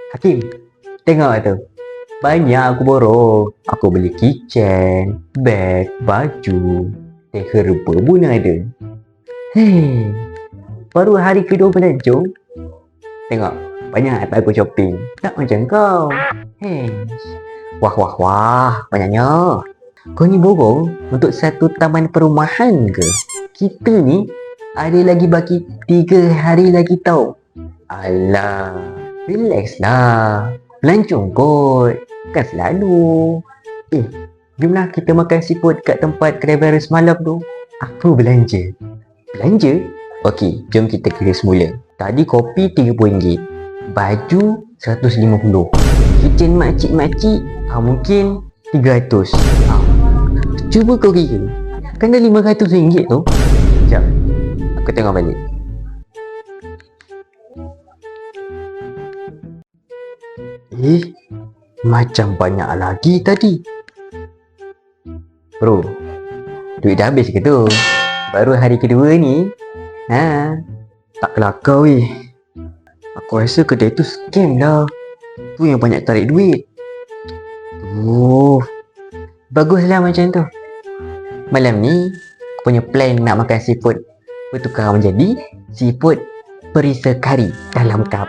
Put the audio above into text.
Hakim, tengok tu. Banyak aku borong. Aku beli keychain, beg, baju, teh herba pun ada. Hei, baru hari kedua melancong. Tengok, banyak aku shopping. Tak macam kau. Hei, wah, banyaknya. Kau ni borong untuk satu taman perumahan ke? Kita ni ada lagi baki 3 hari lagi tau. Alah, relax lah. Melancong kot. Bukan selalu. Jomlah kita makan seafood kat tempat kedai baru semalam tu. Aku belanja. Belanja? Okey, jom kita kira semula. Tadi kopi RM30. Baju RM150. Kitchen makcik-makcik mungkin RM300. Cuba kau kira. Kan dah RM500 tu. Sekejap. Aku tengok balik. Macam banyak lagi tadi. Bro, duit dah habis ke tu? Baru hari kedua ni. Tak kelakar weh. Aku rasa kedai tu scam lah. Tu yang banyak tarik duit. Baguslah macam tu. Malam ni aku punya plan nak makan seafood bertukar menjadi seafood perisa kari dalam cup.